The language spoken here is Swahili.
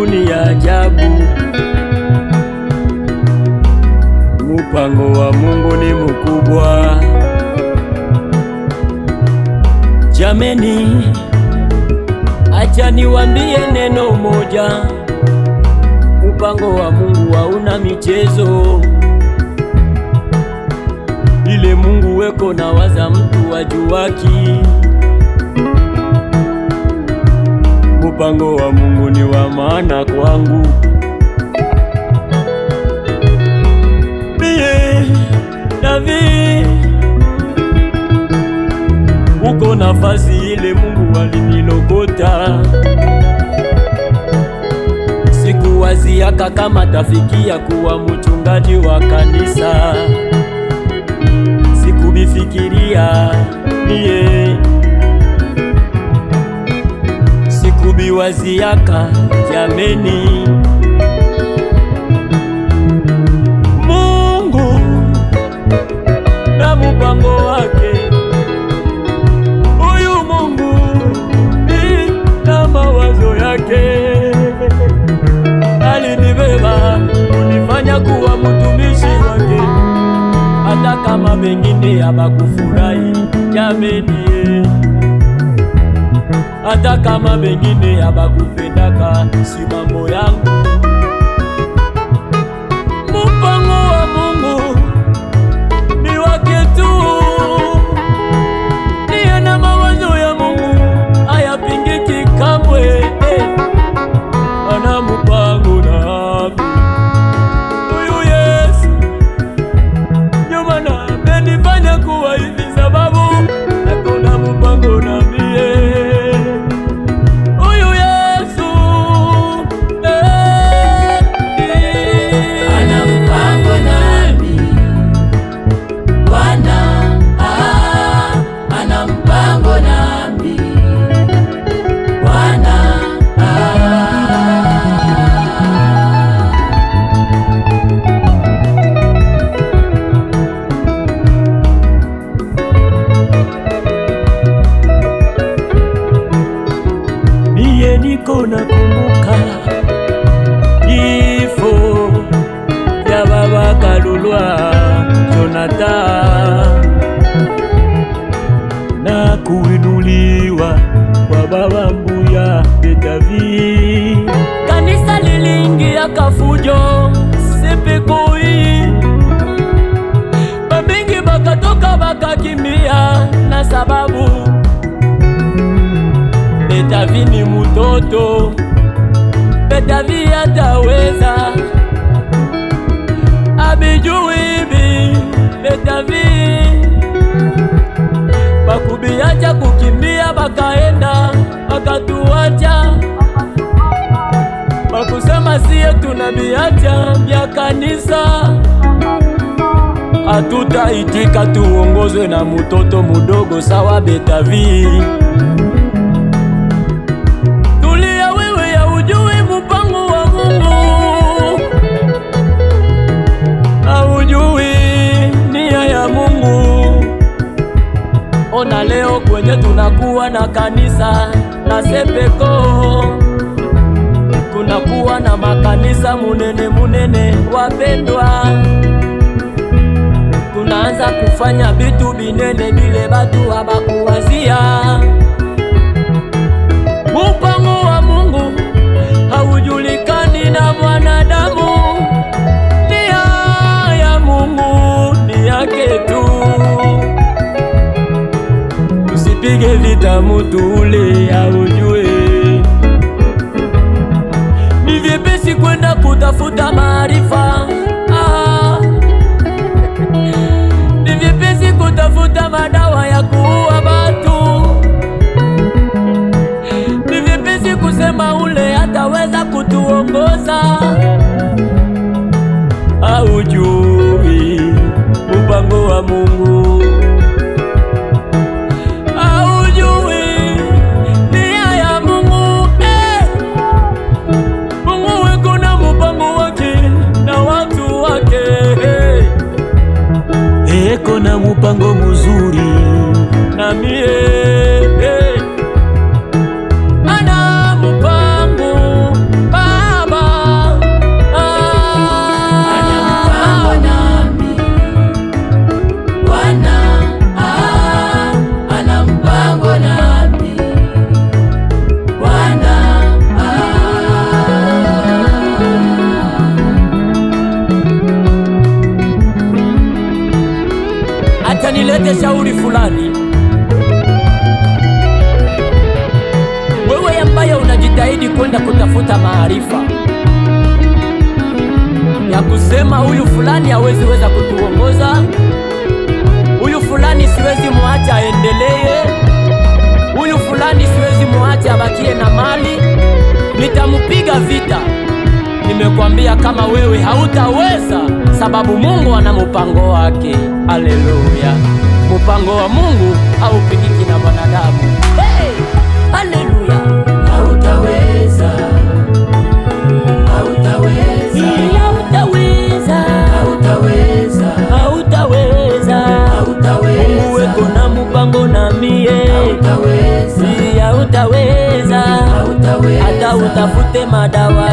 Mungu ni ajabu, mpango wa Mungu ni mkubwa. Jameni, acha niwaambie neno moja, mpango wa Mungu hauna michezo. Ile Mungu weko na waza mtu wajuwaki. Mpango wa Mungu ni wa maana kwangu. Mie David, uko nafasi ile Mungu alinilokota. Sikuwaziaka kama tafikia kuwa mchungaji wa kanisa, sikubifikiria mie, sikubiwaziaka jameni. Mungu na mpango wake, huyu Mungu na mawazo yake. Alinibeba kunifanya kuwa mtumishi wake, hata kama wengine habakufurahi jameni, hata kama wengine habakupendaka simamo yangu. Mpango wa Mungu ni wake tu, niye na mawazo ya Mungu hayapingiki kamwe. Ana mpango nami huyu Yesu, ndio maana amenifanya kuwa hivi, sababu akona mpango nami. Huyu Yesu ana mpango nami. Bwana ana mpango nami. Bwana mie niko nakumbuka kifo ya baba Kalulwa Jonathan na kuinuliwa kwa baba Mbuya David. Kanisa liliingia kafujo sepekoi, bamingi bakatoka bakakimbia, na sababu David ni mutoto, David ataweza abijui hivi. David bakubiacha kukimbia, bakaenda bakatuacha, bakusema siye tunabiacha vya kanisa, hatutaitika tuongozwe na mutoto mudogo sawa David. Tulia wewe, ya ujui mpango wa Mungu, haujui nia ya Mungu. Ona leo kwenye tunakuwa na kanisa na sepeko, kunakuwa na makanisa munene munene, wapendwa, tunaanza kufanya bitu binene bile batu habakuwazia. Mpango wa Mungu haujulikani na mwanadamu, nia ya Mungu ni yake tu. Usipige vita mutu ule haujue. Ni vyepesi kwenda kutafuta maarifa, ni vyepesi kutafuta madawa ya kuua batu, ni vyepesi kusema ule hataweza kutuongoza. Haujui mpango wa Mungu, haujui nia ya Mungu. Mungu weko na mpango wake na watu wake, eko na mpango mzuri na mie, ana mpango shauri fulani. Wewe ambaye unajitahidi kwenda kutafuta maarifa ya kusema huyu fulani hawezi weza kutuongoza, huyu fulani siwezi muacha aendelee, huyu fulani siwezi muacha abakie na mali, nitamupiga vita. Nimekwambia kama wewe hautaweza, sababu Mungu ana mpango wake. Haleluya! Mpango wa Mungu haupigiki na wanadamu. Hey! Haleluya! Hautaweza, hautaweza, hautaweza, hautaweza, hautaweza, hautaweza. Mungu weko na mpango na mie. Hautaweza, hautaweza, hautaweza. hata utafute madawa